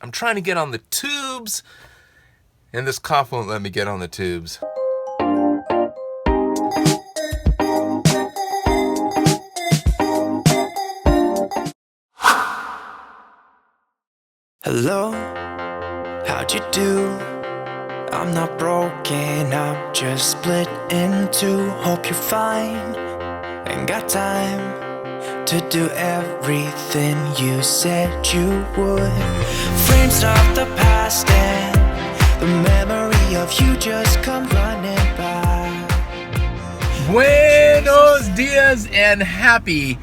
I'm trying to get on the tubes, and this cough won't let me get on the tubes. Hello, how'd you do? I'm not broken, I'm just split in two. Hope you're fine, ain't got time to do everything you said you would. Frames of the past and the memory of you just come running back. Buenos Diaz and happy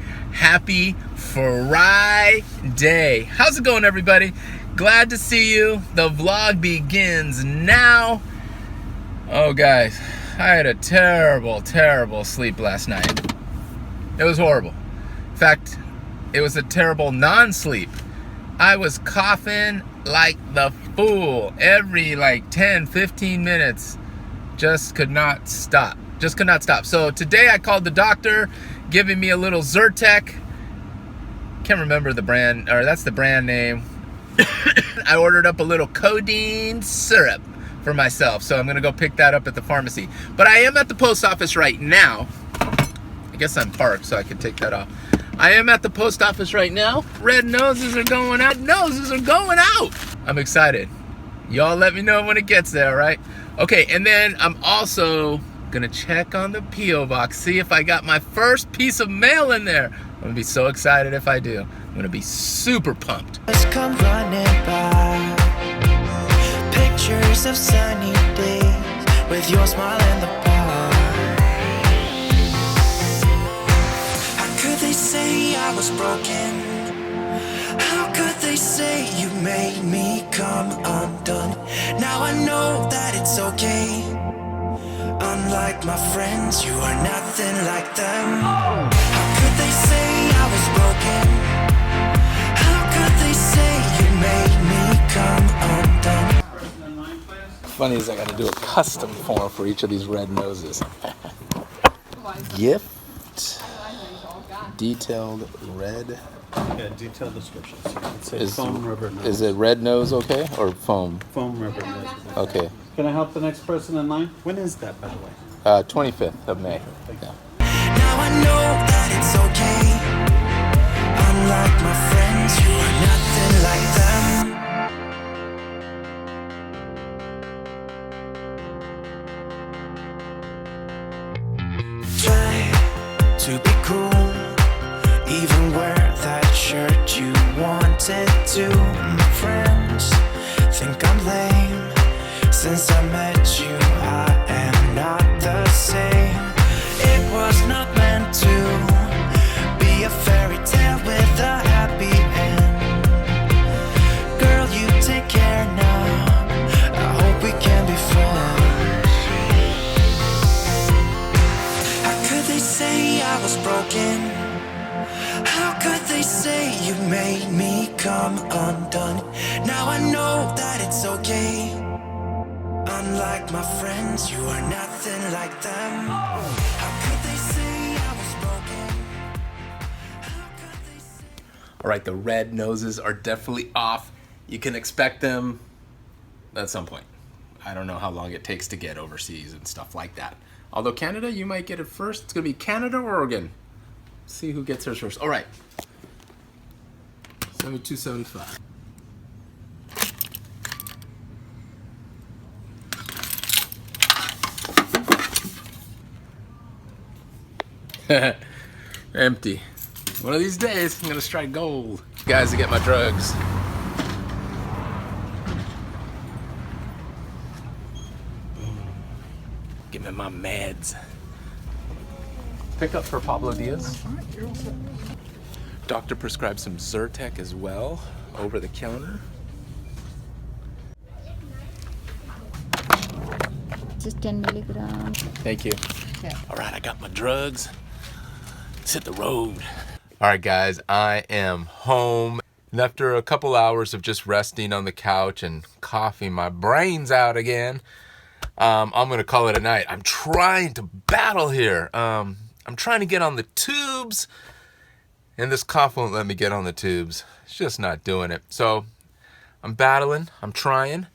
Friday. How's it going, everybody? Glad to see you. The vlog begins now. Oh, guys, I had a terrible sleep last night. It was horrible. In fact, it was a terrible non-sleep. I was coughing like the fool every 10-15 minutes. Just could not stop. So today I called the doctor, giving me a little Zyrtec. Can't remember the brand, or that's the brand name. I ordered up a little codeine syrup for myself, so I'm gonna go pick that up at the pharmacy. But I am at the post office right now. I guess I'm parked, so I can take that off. I am at the post office right now. Red noses are going out. I'm excited. Y'all let me know when it gets there, right? Okay, and then I'm also gonna check on the P.O. box, see if I got my first piece of mail in there. I'm gonna be so excited if I do. I'm gonna be super pumped. Just come running back. Pictures of sunny days with your smile in the bar. How could they say I was broken? How could they say you made me come undone? Now I know that it's okay. Unlike my friends, you are nothing like them. How could they say I was broken? How could they say you made me come undone? Funny is I gotta do a custom form for each of these red noses. Gift. Detailed red. Yeah, detailed description. So it says foam rubber nose. Is it red nose okay, or foam? Foam rubber nose. Okay. Can I help the next person in line? When is that, by the way? 25th of May. Yeah. Now I know that it's okay. Unlike my friends, you are nothing like them. Try to be cool, even wear that shirt you wanted to. My friends think I'm lame. Since I met you, I am not the same. It was not meant to be a fairy tale with a happy end. Girl, you take care now. I hope we can be friends. How could they say I was broken? How could they say you made me come undone? Now I know that it's okay. Unlike my friends, you are nothing like them. How could they say I was broken? How could they say... All right, the red noses are definitely off. You can expect them at some point. I don't know how long it takes to get overseas and stuff like that. Although Canada, you might get it first. It's gonna be Canada or Oregon. See who gets theirs first. All right. 7275. Empty. One of these days, I'm gonna strike gold. Guys, to get my drugs. Give me my meds. Pick up for Pablo Diaz. Doctor prescribed some Zyrtec as well, over the counter. Just 10 milligrams. Thank you. Yeah. All right, I got my drugs. Let's hit the road. All right, guys, I am home. And after a couple hours of just resting on the couch and coughing my brains out again, I'm gonna call it a night. I'm trying to battle here. I'm trying to get on the tubes, and this cough won't let me get on the tubes. It's just not doing it. So I'm battling. I'm trying.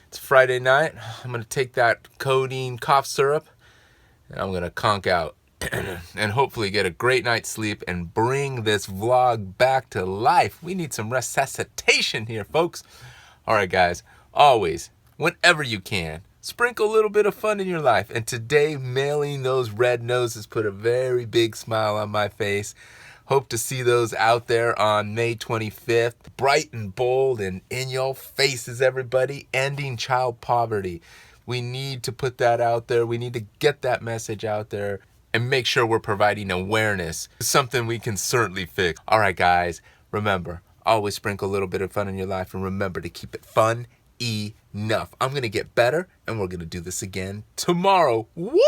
It's Friday night. I'm going to take that codeine cough syrup and I'm going to conk out and hopefully get a great night's sleep and bring this vlog back to life. We need some resuscitation here, folks. All right, guys. Always, whenever you can, sprinkle a little bit of fun in your life. And today, mailing those red noses put a very big smile on my face. Hope to see those out there on May 25th. Bright and bold and in your faces, everybody. Ending child poverty. We need to put that out there. We need to get that message out there and make sure we're providing awareness. Something we can certainly fix. All right, guys. Remember, always sprinkle a little bit of fun in your life and remember to keep it fun enough. I'm going to get better and we're going to do this again tomorrow. Woo!